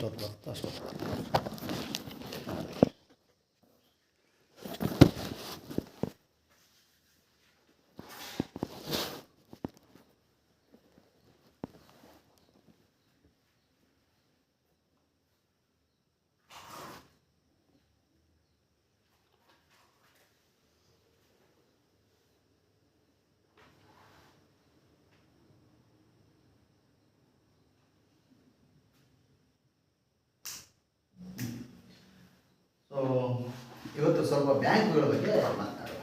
ಎಷ್ಟೊತ್ತು ಬರುತ್ತೋ ಅಷ್ಟೊತ್ತು. ಸೊ ಇವತ್ತು ಸ್ವಲ್ಪ ಬ್ಯಾಂಕ್ಗಳ ಬಗ್ಗೆ ಮಾತನಾಡುವ.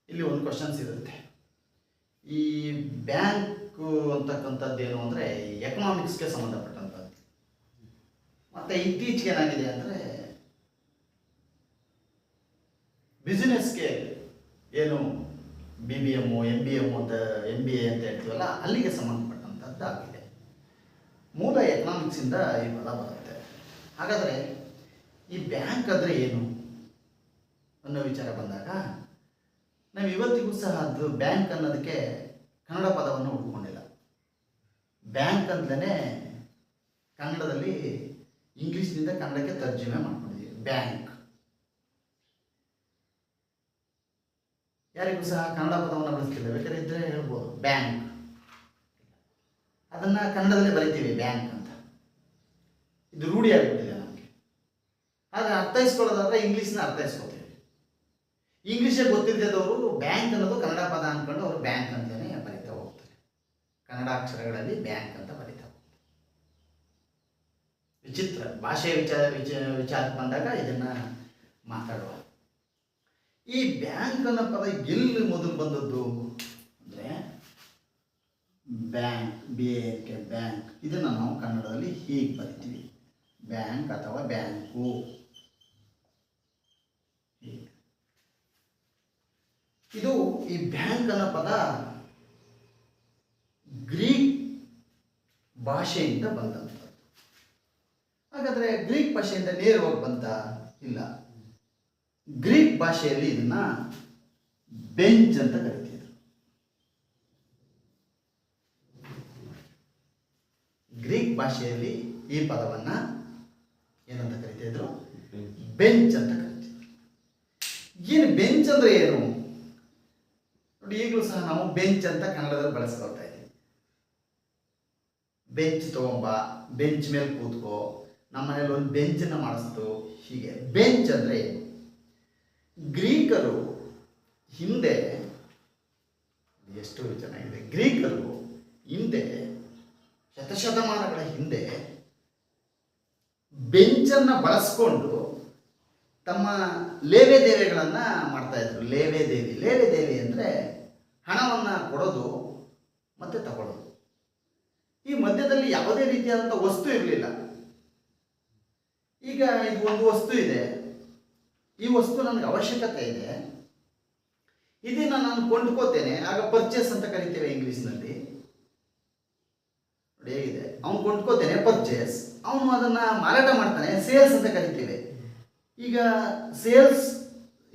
ಇಲ್ಲಿ ಒಂದು ಕ್ವಶನ್ಸ್ ಇರುತ್ತೆ. ಈ ಬ್ಯಾಂಕು ಅಂತಕ್ಕಂಥದ್ದು ಏನು ಅಂದರೆ ಎಕನಾಮಿಕ್ಸ್ಗೆ ಸಂಬಂಧಪಟ್ಟಂಥದ್ದು. ಮತ್ತು ಇತ್ತೀಚೆಗೆ ಏನಾಗಿದೆ ಅಂದರೆ ಬಿಸ್ನೆಸ್ಗೆ ಏನು BBM MBM ಅಂತ MBA ಅಂತ ಹೇಳ್ತೀವಲ್ಲ, ಅಲ್ಲಿಗೆ ಸಂಬಂಧಪಟ್ಟಂಥದ್ದು ಆಗಿದೆ. ಮೂಲ ಎಕನಾಮಿಕ್ಸಿಂದ ಈ ಪದ ಬರುತ್ತೆ. ಹಾಗಾದರೆ ಈ ಬ್ಯಾಂಕ್ ಅಂದರೆ ಏನು ಅನ್ನೋ ವಿಚಾರ ಬಂದಾಗ ನಾವು ಇವತ್ತಿಗೂ ಸಹ ಅದು ಬ್ಯಾಂಕ್ ಅನ್ನೋದಕ್ಕೆ ಕನ್ನಡ ಪದವನ್ನು ಹುಡ್ಕೊಂಡಿಲ್ಲ. ಬ್ಯಾಂಕ್ ಅಂತಲೇ ಕನ್ನಡದಲ್ಲಿ ಇಂಗ್ಲೀಷ್ನಿಂದ ಕನ್ನಡಕ್ಕೆ ತರ್ಜುಮೆ ಮಾಡ್ಕೊಂಡಿದ್ದೀವಿ. ಬ್ಯಾಂಕ್ ಯಾರಿಗೂ ಸಹ ಕನ್ನಡ ಪದವನ್ನು ಬಳಸ್ತಿಲ್ಲ. ಬೇಕಾದ್ರೆ ಇದ್ದರೆ ಹೇಳ್ಬೋದು ಬ್ಯಾಂಕ್. ಅದನ್ನು ಕನ್ನಡದಲ್ಲಿ ಬರಿತೀವಿ ಬ್ಯಾಂಕ್ ಅಂತ. ಇದು ರೂಢಿ ಆಗಿಬಿಟ್ಟಿದೆ ನಮಗೆ. ಆದರೆ ಅರ್ಥೈಸ್ಕೊಳ್ಳೋದಾದ್ರೆ ಇಂಗ್ಲೀಷ್ನ ಅರ್ಥೈಸ್ಕೊತೀವಿ. ಇಂಗ್ಲೀಷೇ ಗೊತ್ತಿದ್ದದವರು ಬ್ಯಾಂಕ್ ಅನ್ನೋದು ಕನ್ನಡ ಪದ ಅಂದ್ಕೊಂಡು ಅವರು ಬ್ಯಾಂಕ್ ಅಂತಲೇ ಬರಿತಾ ಹೋಗ್ತಾರೆ. ಕನ್ನಡ ಅಕ್ಷರಗಳಲ್ಲಿ ಬ್ಯಾಂಕ್ ಅಂತ ಬರಿತಾ ಹೋಗ್ತಾರೆ. ವಿಚಿತ್ರ ಭಾಷೆಯ ವಿಚಾರಕ್ಕೆ ಬಂದಾಗ ಇದನ್ನು ಮಾತಾಡುವ. ಈ ಬ್ಯಾಂಕ್ ಅನ್ನೋ ಪದ ಎಲ್ಲಿ ಮೊದಲು ಬಂದದ್ದು ಅಂದರೆ ಬ್ಯಾಂಕ್, BANK, ಬ್ಯಾಂಕ್. ಇದನ್ನು ನಾವು ಕನ್ನಡದಲ್ಲಿ ಹೀಗೆ ಬರಿತೀವಿ, ಬ್ಯಾಂಕ್ ಅಥವಾ ಬ್ಯಾಂಕು. ಇದು ಈ ಬ್ಯಾಂಕ್ ಅನ್ನೋ ಪದ ಗ್ರೀಕ್ ಭಾಷೆಯಿಂದ ಬಂದಂಥದ್ದು. ಹಾಗಾದರೆ ಗ್ರೀಕ್ ಭಾಷೆಯಿಂದ ನೇರವಾಗಿ ಬಂತ? ಇಲ್ಲ. ಗ್ರೀಕ್ ಭಾಷೆಯಲ್ಲಿ ಇದನ್ನ ಬೆಂಚ್ ಅಂತ ಕರಿತಿದ್ರು. ಗ್ರೀಕ್ ಭಾಷೆಯಲ್ಲಿ ಈ ಪದವನ್ನ ಏನಂತ ಕರಿತಿದ್ರು? ಬೆಂಚ್ ಅಂತ ಕರಿತಿದ್ರು. ಏನು ಬೆಂಚ್ ಅಂದ್ರೆ ಏನು ನೋಡಿ, ಈಗಲೂ ಸಹ ನಾವು ಬೆಂಚ್ ಅಂತ ಕನ್ನಡದಲ್ಲಿ ಬಳಸ್ಕೊಳ್ತಾ ಇದ್ದೀವಿ. ಬೆಂಚ್ ತಗೊಂಬ, ಬೆಂಚ್ ಮೇಲೆ ಕೂತ್ಕೋ, ನಮ್ಮ ಮನೇಲಿ ಒಂದು ಬೆಂಚನ್ನು ಮಾಡಿಸ್ತು. ಹೀಗೆ ಬೆಂಚ್ ಅಂದ್ರೆ ಏನು? ಗ್ರೀಕರು ಹಿಂದೆ, ಎಷ್ಟು ಚೆನ್ನಾಗಿದೆ, ಗ್ರೀಕರು ಹಿಂದೆ ಶತಶತಮಾನಗಳ ಹಿಂದೆ ಬೆಂಚನ್ನು ಬಳಸ್ಕೊಂಡು ತಮ್ಮ ಲೇವೆದೇವೆಗಳನ್ನು ಮಾಡ್ತಾ ಇದ್ರು. ಲೇವೆದೇವಿ ಅಂದರೆ ಹಣವನ್ನು ಕೊಡೋದು ಮತ್ತು ತಗೊಳ್ಳೋದು. ಈ ಮಧ್ಯದಲ್ಲಿ ಯಾವುದೇ ರೀತಿಯಾದಂಥ ವಸ್ತು ಇರಲಿಲ್ಲ. ಈಗ ಇದು ಒಂದು ವಸ್ತು ಇದೆ, ಈ ವಸ್ತು ನನಗೆ ಅವಶ್ಯಕತೆ ಇದೆ, ಇದನ್ನು ನಾನು ಕೊಂಡ್ಕೋತೇನೆ, ಆಗ ಪರ್ಚೇಸ್ ಅಂತ ಕರಿತೇವೆ ಇಂಗ್ಲೀಷ್ನಲ್ಲಿ. ನೋಡಿ ಹೇಗಿದೆ, ಅವನು ಕೊಂಡ್ಕೋತೇನೆ ಪರ್ಚೇಸ್, ಅವನು ಅದನ್ನು ಮಾರಾಟ ಮಾಡ್ತಾನೆ ಸೇಲ್ಸ್ ಅಂತ ಕರಿತೇವೆ. ಈಗ ಸೇಲ್ಸ್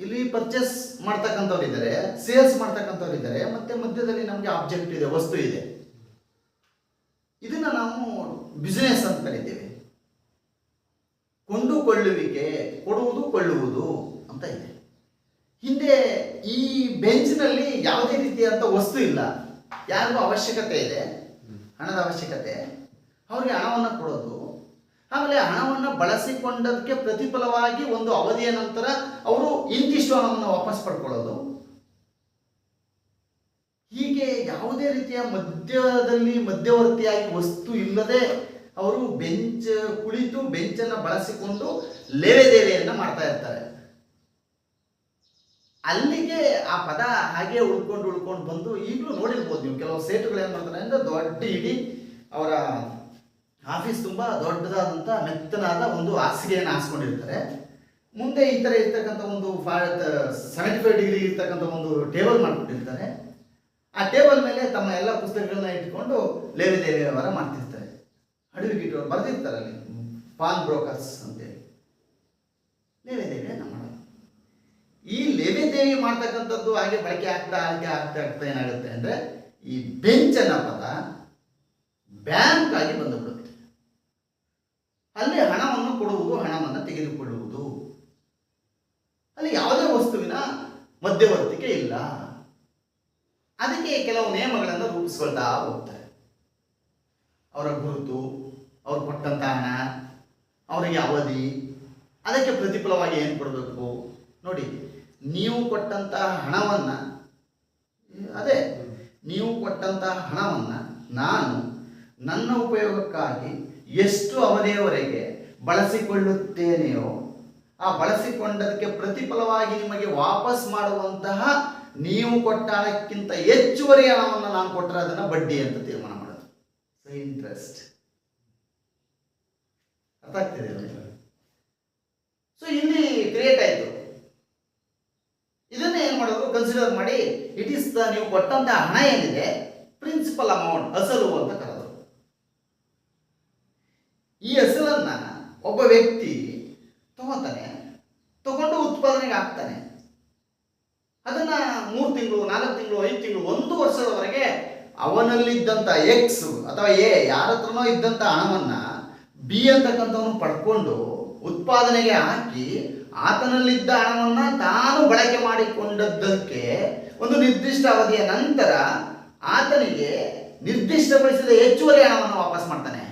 ಇಲ್ಲಿ ಪರ್ಚೇಸ್ ಮಾಡ್ತಕ್ಕಂಥವ್ರು ಇದ್ದಾರೆ, ಸೇಲ್ಸ್ ಮಾಡ್ತಕ್ಕಂಥವ್ರು ಇದ್ದಾರೆ, ಮತ್ತೆ ಮಧ್ಯದಲ್ಲಿ ನಮಗೆ ಆಬ್ಜೆಕ್ಟ್ ಇದೆ, ವಸ್ತು ಇದೆ. ಇದನ್ನು ನಾವು ಬಿಸ್ನೆಸ್ ಅಂತ ಕರಿತೇವೆ. ಕೊಂಡುಕೊಳ್ಳುವಿಕೆ, ಕೊಡುವುದು ಕೊಳ್ಳುವುದು ಅಂತ ಇದೆ. ಹಿಂದೆ ಈ ಬೆಂಚ್ನಲ್ಲಿ ಯಾವುದೇ ರೀತಿಯಾದಂಥ ವಸ್ತು ಇಲ್ಲ, ಯಾರಿಗೂ ಅವಶ್ಯಕತೆ ಇದೆ, ಹಣದ ಅವಶ್ಯಕತೆ, ಅವರಿಗೆ ಹಣವನ್ನು ಕೊಡೋದು, ಆಮೇಲೆ ಹಣವನ್ನು ಬಳಸಿಕೊಂಡದಕ್ಕೆ ಪ್ರತಿಫಲವಾಗಿ ಒಂದು ಅವಧಿಯ ನಂತರ ಅವರು ಇಂತಿಷ್ಟು ಹಣವನ್ನು ವಾಪಸ್ ಪಡ್ಕೊಳ್ಳೋದು. ಹೀಗೆ ಯಾವುದೇ ರೀತಿಯ ಮಧ್ಯವರ್ತಿಯಾಗಿ ವಸ್ತು ಇಲ್ಲದೆ ಅವರು ಕುಳಿತು ಬೆಂಚನ್ನು ಬಳಸಿಕೊಂಡು ಲೇವೆದೇವೆಯನ್ನು ಮಾಡ್ತಾ ಇರ್ತಾರೆ. ಅಲ್ಲಿಗೆ ಆ ಪದ ಹಾಗೆ ಉಳ್ಕೊಂಡು ಬಂದು ಈಗಲೂ ನೋಡಿರ್ಬೋದು ನೀವು. ಕೆಲವು ಸೇಟುಗಳು ಏನು ಮಾಡ್ತಾರೆ ಅಂದರೆ ದೊಡ್ಡ ಇಡೀ ಅವರ ಆಫೀಸ್ ತುಂಬ ದೊಡ್ಡದಾದಂಥ ಮೆತ್ತನಾದ ಒಂದು ಹಾಸಿಗೆಯನ್ನು ಹಾಸ್ಕೊಂಡಿರ್ತಾರೆ. ಮುಂದೆ ಈ ಥರ ಇರ್ತಕ್ಕಂಥ ಒಂದು 75 ಡಿಗ್ರಿ ಇರ್ತಕ್ಕಂಥ ಒಂದು ಟೇಬಲ್ ಮಾಡಿಕೊಟ್ಟಿರ್ತಾರೆ. ಆ ಟೇಬಲ್ ಮೇಲೆ ತಮ್ಮ ಎಲ್ಲ ಪುಸ್ತಕಗಳನ್ನ ಇಟ್ಕೊಂಡು ಲೇವೆದೇವೆ ವ್ಯವಹಾರ ಮಾಡ್ತಿರ್ತಾರೆ. ಅಡವಿಗಿಟ್ಟು ಬರೆದಿರ್ತಾರೆ ಅಲ್ಲಿ ಪಾನ್ ಬ್ರೋಕರ್ಸ್ ಅಂತೇಳಿ. ಲೇವೆದೇವಿಯನ್ನು ಮಾಡೋದು. ಈ ಲೇವೆದೇವಿ ಮಾಡ್ತಕ್ಕಂಥದ್ದು ಹಾಗೆ ಬಳಕೆ ಆಗ್ತಾ ಏನಾಗುತ್ತೆ ಅಂದರೆ ಈ ಬೆಂಚ್ ಅನ್ನೋ ಪದ ಬ್ಯಾಂಕ್ ಆಗಿ ಬಂದುಬಿಡುತ್ತೆ. ತೆಗೆದುಕೊಳ್ಳುವುದು. ಅಲ್ಲಿ ಯಾವುದೇ ವಸ್ತುವಿನ ಮಧ್ಯವರ್ತಿಕೆ ಇಲ್ಲ. ಅದಕ್ಕೆ ಕೆಲವು ನಿಯಮಗಳನ್ನು ರೂಪಿಸ್ಕೊಳ್ತಾ ಹೋಗ್ತಾರೆ. ಅವರ ಗುರುತು, ಅವ್ರು ಕೊಟ್ಟಂತ ಹಣ, ಅವರಿಗೆ ಅವಧಿ, ಅದಕ್ಕೆ ಪ್ರತಿಫಲವಾಗಿ ಏನು ಕೊಡಬೇಕು. ನೋಡಿ, ನೀವು ಕೊಟ್ಟಂತಹ ಹಣವನ್ನು ನಾನು ನನ್ನ ಉಪಯೋಗಕ್ಕಾಗಿ ಎಷ್ಟು ಅವಧಿಯವರೆಗೆ ಬಳಸಿಕೊಳ್ಳುತ್ತೇನೆಯೋ ಆ ಬಳಸಿಕೊಂಡದಕ್ಕೆ ಪ್ರತಿಫಲವಾಗಿ ನಿಮಗೆ ವಾಪಸ್ ಮಾಡುವಂತಹ ನೀವು ಕೊಟ್ಟ ಹಣಕ್ಕಿಂತ ಹೆಚ್ಚುವರಿ ಹಣವನ್ನು ನಾನು ಕೊಟ್ಟರೆ ಅದನ್ನು ಬಡ್ಡಿ ಅಂತ ತೀರ್ಮಾನ ಮಾಡೋದು. ಇಂಟ್ರೆಸ್ಟ್ ಅರ್ಥ ಆಗ್ತಿದೆ? ಸೊ ಇಲ್ಲಿ ಕ್ರಿಯೇಟ್ ಆಯಿತು. ಇದನ್ನೇ ಏನು ಮಾಡೋದು, ಕನ್ಸಿಡರ್ ಮಾಡಿ ಇಟ್ ಈಸ್ ದ ನೀವು ಕೊಟ್ಟಂತಹ ಹಣ ಏನಿದೆ ಪ್ರಿನ್ಸಿಪಲ್ ಅಮೌಂಟ್, ಅಸಲು ಅಂತ ಕರೆದರು. ಈ ಅಸಲನ್ನ ಒಬ್ಬ ವ್ಯಕ್ತಿ ತಗೋತಾನೆ, ತಗೊಂಡು ಉತ್ಪಾದನೆಗೆ ಹಾಕ್ತಾನೆ. ಅದನ್ನ 3 ತಿಂಗಳು, 4 ತಿಂಗಳು, 5 ತಿಂಗಳು, 1 ವರ್ಷದವರೆಗೆ ಅವನಲ್ಲಿದ್ದಂಥ ಎಕ್ಸ್ ಅಥವಾ ಎ ಯಾರ ಹತ್ರನೋ ಇದ್ದಂಥ ಹಣವನ್ನ ಬಿ ಅಂತಕ್ಕಂಥವನು ಪಡ್ಕೊಂಡು ಉತ್ಪಾದನೆಗೆ ಹಾಕಿ ಆತನಲ್ಲಿದ್ದ ಹಣವನ್ನ ತಾನು ಬಳಕೆ ಮಾಡಿಕೊಂಡದ್ದಕ್ಕೆ ಒಂದು ನಿರ್ದಿಷ್ಟ ಅವಧಿಯ ನಂತರ ಆತನಿಗೆ ನಿರ್ದಿಷ್ಟಪಡಿಸಿದ ಹೆಚ್ಚುವರಿ ಹಣವನ್ನು ವಾಪಸ್ ಮಾಡ್ತಾನೆ.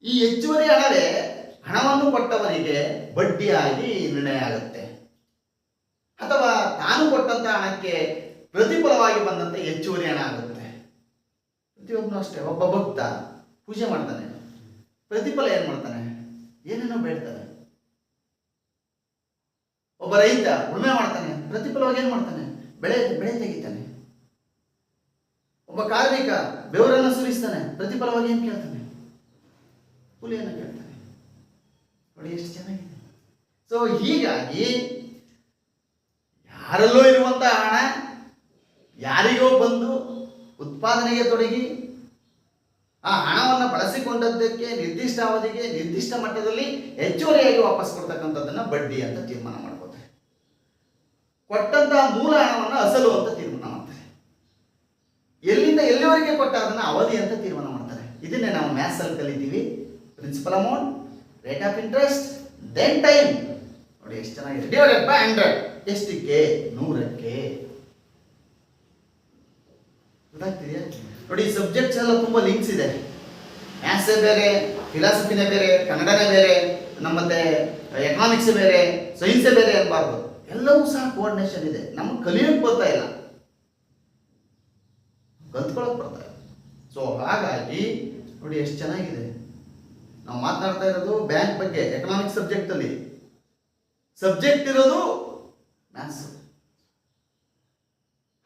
ಈ ಹೆಚ್ಚುವರಿ ಹಣವೇ ಹಣವನ್ನು ಕೊಟ್ಟವನಿಗೆ ಬಡ್ಡಿಯಾಗಿ ನಿರ್ಣಯ ಆಗುತ್ತೆ, ಅಥವಾ ತಾನು ಕೊಟ್ಟಂತ ಹಣಕ್ಕೆ ಪ್ರತಿಫಲವಾಗಿ ಬಂದಂತೆ ಹೆಚ್ಚುವರಿ ಹಣ ಆಗುತ್ತೆ. ಪ್ರತಿಯೊಬ್ಬನು ಅಷ್ಟೇ. ಒಬ್ಬ ಭಕ್ತ ಪೂಜೆ ಮಾಡ್ತಾನೆ, ಪ್ರತಿಫಲ ಏನು ಮಾಡ್ತಾನೆ, ಏನೇನೋ ಬೇಡ್ತಾನೆ. ಒಬ್ಬ ರೈತ ಉಳುಮೆ ಮಾಡ್ತಾನೆ, ಪ್ರತಿಫಲವಾಗಿ ಏನು ಮಾಡ್ತಾನೆ, ಬೆಳೆ ತೆಗಿತಾನೆ. ಒಬ್ಬ ಕಾರ್ಮಿಕ ಬೆವರನ್ನು ಸುರಿಸ್ತಾನೆ, ಪ್ರತಿಫಲವಾಗಿ ಏನು ಕೇಳ್ತಾನೆ, ಕೂಲಿಯನ್ನು ಕೇಳ್ತಾನೆ. ನೋಡಿ ಎಷ್ಟು ಚೆನ್ನಾಗಿದೆ. ಸೊ ಹೀಗಾಗಿ ಯಾರಲ್ಲೋ ಇರುವಂತಹ ಹಣ ಯಾರಿಗೋ ಬಂದು ಉತ್ಪಾದನೆಗೆ ತೊಡಗಿ ಆ ಹಣವನ್ನು ಬಳಸಿಕೊಂಡದ್ದಕ್ಕೆ ನಿರ್ದಿಷ್ಟ ಅವಧಿಗೆ ನಿರ್ದಿಷ್ಟ ಮಟ್ಟದಲ್ಲಿ ಹೆಚ್ಚುವರಿಯಾಗಿ ವಾಪಸ್ ಕೊಡ್ತಕ್ಕಂಥದ್ದನ್ನ ಬಡ್ಡಿ ಅಂತ ತೀರ್ಮಾನ ಮಾಡ್ಕೋತಾರೆ. ಕೊಟ್ಟಂತಹ ಮೂಲ ಹಣವನ್ನು ಅಸಲು ಅಂತ ತೀರ್ಮಾನ ಮಾಡ್ತಾರೆ. ಎಲ್ಲಿಂದ ಎಲ್ಲಿವರೆಗೆ ಕೊಟ್ಟ ಅದನ್ನ ಅವಧಿ ಅಂತ ತೀರ್ಮಾನ ಮಾಡ್ತಾರೆ. ಇದನ್ನೇ ನಾವು ಮ್ಯಾಥ್ಸ್ ಅಲ್ಲಿ ಕಲಿತೀವಿ. Principal amount, rate of interest, then time. ನೋಡಿ ಎಷ್ಟು ಚೆನ್ನಾಗಿದೆ. Divided by 100. ಎಷ್ಟಕ್ಕೆ? 100ಕ್ಕೆ. ಗೊತ್ತಾಗ್ತಿದೆಯಾ? ನೋಡಿ, ಸಬ್ಜೆಕ್ಟ್ಸ್ ಎಲ್ಲ ತುಂಬ ಲಿಂಕ್ಸ್ ಇದೆ. ಮ್ಯಾಥ್ಸೇ ಬೇರೆ, ಫಿಲಾಸಫಿನೇ ಬೇರೆ, ಕನ್ನಡನೇ ಬೇರೆ, ನಮ್ಮತ್ತೆ ಎಕನಾಮಿಕ್ಸ್ ಬೇರೆ, ಸೈನ್ಸೇ ಬೇರೆ ಅನ್ಬಾರ್ದು. ಎಲ್ಲವೂ ಸಹ ಕೋಆರ್ಡಿನೇಷನ್ ಇದೆ. ನಮಗೆ ಕಲಿಯೋಕೆ ಬರ್ತಾ ಇಲ್ಲ, ಕಲ್ತ್ಕೊಳ್ಳೋಕೆ ಬರ್ತಾ ಇಲ್ಲ. ಸೊ ಹಾಗಾಗಿ ನೋಡಿ ಎಷ್ಟು ಚೆನ್ನಾಗಿದೆ. ನಾವು ಮಾತನಾಡ್ತಾ ಇರೋದು ಬ್ಯಾಂಕ್ ಬಗ್ಗೆ, ಎಕನಾಮಿಕ್ಸ್ ಸಬ್ಜೆಕ್ಟ್ ಅಲ್ಲಿ. ಸಬ್ಜೆಕ್ಟ್ ಇರೋದು ಮ್ಯಾಥ್ಸ್.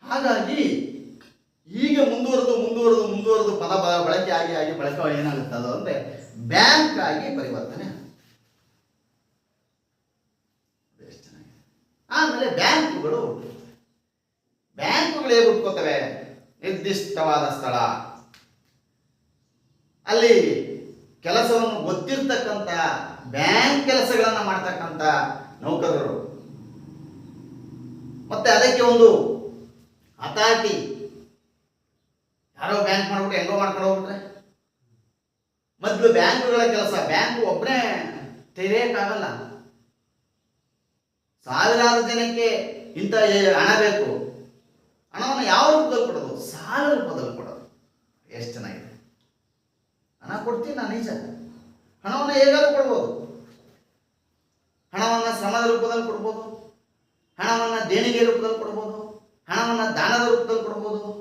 ಹಾಗಾಗಿ ಈಗ ಮುಂದುವರೆದು ಪದ ಬಳಕೆ ಆಗಿ ಬಳಕೆ ಏನಾಗುತ್ತೆ ಅದು ಅಂದ್ರೆ ಬ್ಯಾಂಕ್ ಆಗಿ ಪರಿವರ್ತನೆ. ಆಮೇಲೆ ಬ್ಯಾಂಕುಗಳು ಹೇಗೆ ಹುಟ್ಕೋತವೆ? ನಿರ್ದಿಷ್ಟವಾದ ಸ್ಥಳ, ಅಲ್ಲಿ ಕೆಲಸವನ್ನು ಗೊತ್ತಿರ್ತಕ್ಕಂಥ ಬ್ಯಾಂಕ್ ಕೆಲಸಗಳನ್ನ ಮಾಡ್ತಕ್ಕಂಥ ನೌಕರರು, ಮತ್ತೆ ಅದಕ್ಕೆ ಒಂದು ಅಥಾರಿಟಿ. ಯಾರೋ ಬ್ಯಾಂಕ್ ಮಾಡ್ಬಿಟ್ಟು ಹೆಂಗೋ ಮಾಡ್ಕೊಂಡು ಹೋಗ್ಬಿಟ್ರೆ ಮೊದಲು ಬ್ಯಾಂಕುಗಳ ಕೆಲಸ, ಬ್ಯಾಂಕ್ ಒಬ್ಬನೇ ತೆರೆಯಕ್ಕಾಗಲ್ಲ. ಸಾವಿರಾರು ಜನಕ್ಕೆ ಇಂಥ ಹಣ ಬೇಕು. ಹಣವನ್ನು ಯಾವ ರೂಪದಲ್ಲಿ ಕೊಡೋದು? ಸಾಲ ರೂಪದಲ್ಲಿ ಕೊಡೋದು. ಎಷ್ಟು ಚೆನ್ನಾಗಿದೆ. ಹಣ ಕೊಡ್ತೀನಿ ನಾನು, ನಿಜ. ಹಣವನ್ನು ಹೇಗಾದ್ರೂ ಕೊಡ್ಬೋದು. ಹಣವನ್ನು ಶ್ರಮದ ರೂಪದಲ್ಲಿ ಕೊಡ್ಬೋದು, ಹಣವನ್ನು ದೇಣಿಗೆ ರೂಪದಲ್ಲಿ ಕೊಡ್ಬೋದು, ಹಣವನ್ನು ದಾನದ ರೂಪದಲ್ಲಿ ಕೊಡ್ಬೋದು,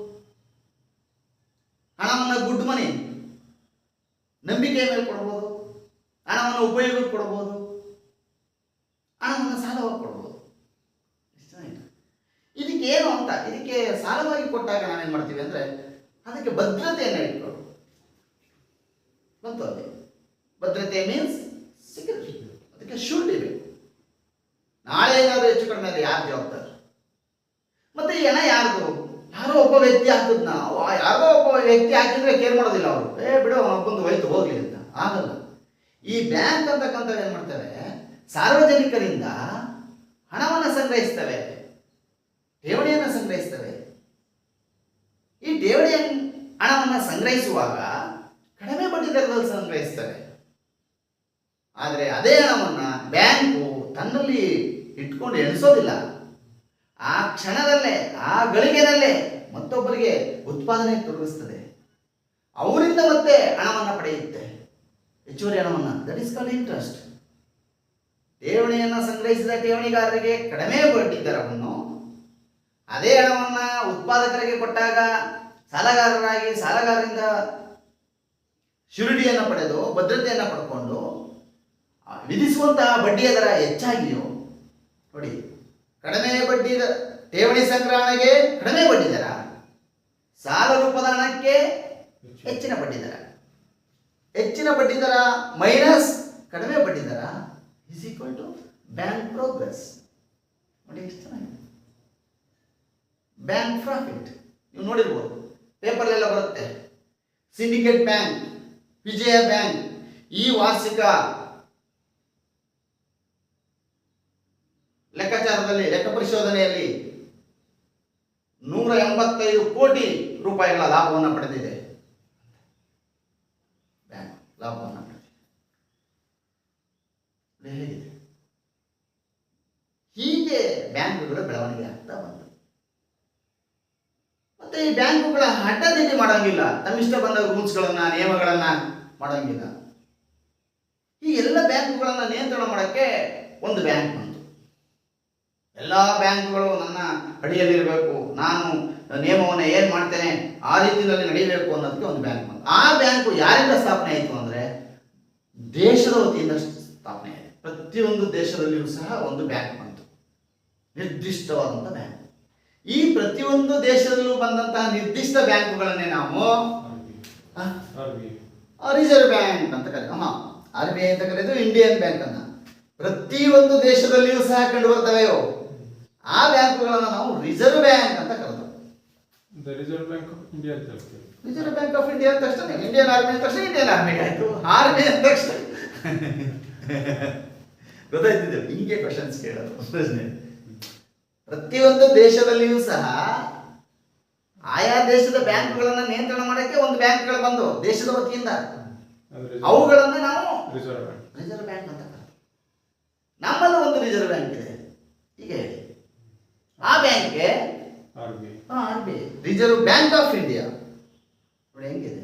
ಹಣವನ್ನು ಗುಡ್ ಮನಿ ನಂಬಿಕೆಯ ಮೇಲೆ ಕೊಡ್ಬೋದು, ಹಣವನ್ನು ಉಪಯೋಗಕ್ಕೆ ಕೊಡ್ಬೋದು, ಹಣವನ್ನು ಸಾಲವಾಗಿ ಕೊಡ್ಬೋದು. ಇದಕ್ಕೆ ಏನು ಅಂತ, ಇದಕ್ಕೆ ಸಾಲವಾಗಿ ಕೊಟ್ಟಾಗ ನಾವೇನು ಮಾಡ್ತೀವಿ ಅಂದರೆ ಅದಕ್ಕೆ ಭದ್ರತೆಯನ್ನು ಇಟ್ಕೊಳ್ಳೋದು ಬಂತು. ಅದೇ ಭದ್ರತೆ ಮೀನ್ಸ್ ಸೆಕ್ಯೂರಿಟಿ. ಅದಕ್ಕೆ ಶೂರಿಟಿ ಬೇಕು. ನಾಳೆ ಏನಾದರೂ ಹೆಚ್ಚು ಕಡಿಮೆ ಆದರೆ ಯಾರು ಜವಾಬ್ದಾರ? ಮತ್ತೆ ಈ ಹಣ ಯಾರ್ದು? ಯಾರೋ ಒಬ್ಬ ವ್ಯಕ್ತಿ ಹಾಕಿದ್ನ, ಯಾರೋ ಒಬ್ಬ ವ್ಯಕ್ತಿ ಹಾಕಿದ್ರೆ ಕೇರ್ ಮಾಡೋದಿಲ್ಲ ಅವರು. ಬಿಡು ಅವನೊಬ್ಬಂದು ಹೋಯ್ತು ಹೋಗ್ಲಿ ಅಂತ ಆಗಲ್ಲ. ಈ ಬ್ಯಾಂಕ್ ಅಂತಕ್ಕಂಥದ್ದು ಏನು ಮಾಡ್ತವೆ? ಸಾರ್ವಜನಿಕರಿಂದ ಹಣವನ್ನು ಸಂಗ್ರಹಿಸ್ತವೆ, ಠೇವಣಿಯನ್ನು ಸಂಗ್ರಹಿಸ್ತವೆ. ಈ ಠೇವಣಿ ಹಣವನ್ನು ಸಂಗ್ರಹಿಸುವಾಗ ಕಡಿಮೆ ಬಡ್ಡಿ ದರದಲ್ಲಿ ಸಂಗ್ರಹಿಸ್ತವೆ. ಆದರೆ ಆದರೆ ಅದೇ ಹಣವನ್ನು ಬ್ಯಾಂಕು ತನ್ನಲ್ಲಿ ಇಟ್ಕೊಂಡು ಎಣಿಸೋದಿಲ್ಲ. ಆ ಕ್ಷಣದಲ್ಲೇ, ಆ ಗಳಿಗೆನಲ್ಲೇ ಮತ್ತೊಬ್ಬರಿಗೆ ಉತ್ಪಾದನೆ ತೊಡಗಿಸ್ತದೆ. ಅವರಿಂದ ಮತ್ತೆ ಹಣವನ್ನು ಪಡೆಯುತ್ತೆ, ಹೆಚ್ಚುವರಿ ಹಣವನ್ನು. That is called interest. ಠೇವಣಿಯನ್ನು ಸಂಗ್ರಹಿಸಿದ ಠೇವಣಿಗಾರರಿಗೆ ಕಡಿಮೆ ಬಡ್ಡಿ ದರವನ್ನು, ಅದೇ ಹಣವನ್ನು ಉತ್ಪಾದಕರಿಗೆ ಕೊಟ್ಟಾಗ ಸಾಲಗಾರರಿಂದ ಶ್ಯೂರಿಟಿಯನ್ನು ಪಡೆದು ಭದ್ರತೆಯನ್ನು ಪಡ್ಕೊಂಡು ವಿಧಿಸುವಂತಹ ಬಡ್ಡಿಯ ದರ ಹೆಚ್ಚಾಗಿಯೋ ನೋಡಿ. ಕಡಿಮೆ ಬಡ್ಡಿ ಠೇವಣಿ ಸಂಗ್ರಹಣೆಗೆ ಕಡಿಮೆ ಬಡ್ಡಿ ದರ, ಸಾಲ ರೂಪದ ಹಣಕ್ಕೆ ಹೆಚ್ಚಿನ ಬಡ್ಡಿ ದರ. ಹೆಚ್ಚಿನ ಬಡ್ಡಿ ದರ ಮೈನಸ್ ಕಡಿಮೆ ಬಡ್ಡಿ ದರ is equal to bank progress. ನೋಡಿ ಎಷ್ಟು ಚೆನ್ನಾಗಿದೆ. ಬ್ಯಾಂಕ್ ಪ್ರಾಫಿಟ್ ನೀವು ನೋಡಿರ್ಬೋದು, ಪೇಪರ್ಲೆಲ್ಲ ಬರುತ್ತೆ. ಸಿಂಡಿಕೇಟ್ ಬ್ಯಾಂಕ್, ವಿಜಯ ಬ್ಯಾಂಕ್ ಈ ವಾರ್ಷಿಕ ಲೆಕ್ಕಾಚಾರದಲ್ಲಿ, ಲೆಕ್ಕ ಪರಿಶೋಧನೆಯಲ್ಲಿ 185 ಕೋಟಿ ರೂಪಾಯಿಗಳ ಲಾಭವನ್ನು ಪಡೆದಿದೆ. ಬ್ಯಾಂಕ್ ಲಾಭವನ್ನು ಪಡೆದಿದೆ. ಹೇಗಿದೆ? ಹೀಗೆ ಬ್ಯಾಂಕುಗಳ ಬೆಳವಣಿಗೆ ಆಗ್ತಾ ಬಂತು. ಮತ್ತೆ ಈ ಬ್ಯಾಂಕುಗಳ ಹಠದಿಡ್ಡಿ ಮಾಡೋಂಗಿಲ್ಲ, ತಮ್ಮಿಷ್ಟ ಬಂದ ರೂಲ್ಸ್ಗಳನ್ನ, ನಿಯಮಗಳನ್ನ ಮಾಡೋಂಗಿಲ್ಲ. ಈ ಎಲ್ಲ ಬ್ಯಾಂಕುಗಳನ್ನ ನಿಯಂತ್ರಣ ಮಾಡೋಕ್ಕೆ ಒಂದು ಬ್ಯಾಂಕ್ ಬಂತು. ಎಲ್ಲ ಬ್ಯಾಂಕುಗಳು ನನ್ನ ಅಡಿಯಲ್ಲಿರಬೇಕು, ನಾನು ನಿಯಮವನ್ನು ಏನು ಮಾಡ್ತೇನೆ ಆ ರೀತಿಯಲ್ಲಿ ನಡೀಬೇಕು ಅನ್ನೋದಕ್ಕೆ ಒಂದು ಬ್ಯಾಂಕ್ ಬಂತು. ಆ ಬ್ಯಾಂಕು ಯಾರಿಂದ ಸ್ಥಾಪನೆ ಆಯಿತು ಅಂದರೆ ದೇಶದ ವತಿಯಿಂದ ಸ್ಥಾಪನೆ ಆಯಿತು. ಪ್ರತಿಯೊಂದು ದೇಶದಲ್ಲಿಯೂ ಸಹ ಒಂದು ಬ್ಯಾಂಕ್ ಬಂತು, ನಿರ್ದಿಷ್ಟವಾದಂಥ ಬ್ಯಾಂಕ್. ಈ ಪ್ರತಿಯೊಂದು ದೇಶದಲ್ಲೂ ಬಂದಂತಹ ನಿರ್ದಿಷ್ಟ ಬ್ಯಾಂಕುಗಳನ್ನೇ ನಾವು ರಿಸರ್ವ್ ಬ್ಯಾಂಕ್ ಅಂತ ಕರೀತೀವಿ. RBI ಅಂತ ಕರೆದು ಇಂಡಿಯನ್ ಬ್ಯಾಂಕ್ ಅನ್ನ. ಪ್ರತಿಯೊಂದು ದೇಶದಲ್ಲಿಯೂ ಸಹ ಕಂಡು ಬರ್ತವೆಯೋ ಆ ಬ್ಯಾಂಕುಗಳನ್ನು ನಾವು ರಿಸರ್ವ್ ಬ್ಯಾಂಕ್ ಅಂತ ಕರೆದು. ರಿಸರ್ವ್ ಬ್ಯಾಂಕ್ ಆಫ್ ಇಂಡಿಯಾ ಅಂತ ಹೇಳ್ತೀವಿ. ರಿಸರ್ವ್ ಬ್ಯಾಂಕ್ ಆಫ್ ಇಂಡಿಯಾ ಅಂತ ತಕ್ಷಣ ಇಂಡಿಯನ್ ಆರ್ಮಿ ಅಂತ ತಕ್ಷಣ ಇಂಡಿಯನ್ ಆರ್ಮಿಗೆ ಆಯ್ತು. ಆರ್ಮಿ ಅಂತ ತಕ್ಷಣ ಗೊತ್ತಾಯ್ತಿದೆ. ಹಿಂಗೆ ಕ್ವಶನ್ಸ್ ಕೇಳೋದು ಪ್ರಶ್ನೆ. ಪ್ರತಿಯೊಂದು ದೇಶದಲ್ಲಿಯೂ ಸಹ ಆಯಾ ದೇಶದ ಬ್ಯಾಂಕ್ಗಳನ್ನ ನಿಯಂತ್ರಣ ಮಾಡಕ್ಕೆ ಒಂದು ಬ್ಯಾಂಕ್ಗಳು ಬಂದು ದೇಶದ ವತಿಯಿಂದ, ಅವುಗಳನ್ನು ನಾವು ರಿಸರ್ವ್ ಬ್ಯಾಂಕ್ ಅಂತ ಕರೀತೀವಿ. ನಮ್ಮಲ್ಲಿ ಒಂದು ರಿಸರ್ವ್ ಬ್ಯಾಂಕ್ ಇದೆ. ಈಗ ಹೇಳಿ, ಆ ಬ್ಯಾಂಕ್ಗೆ RBI, reserve bank of India ನೋಡಿ ಹೆಂಗಿದೆ.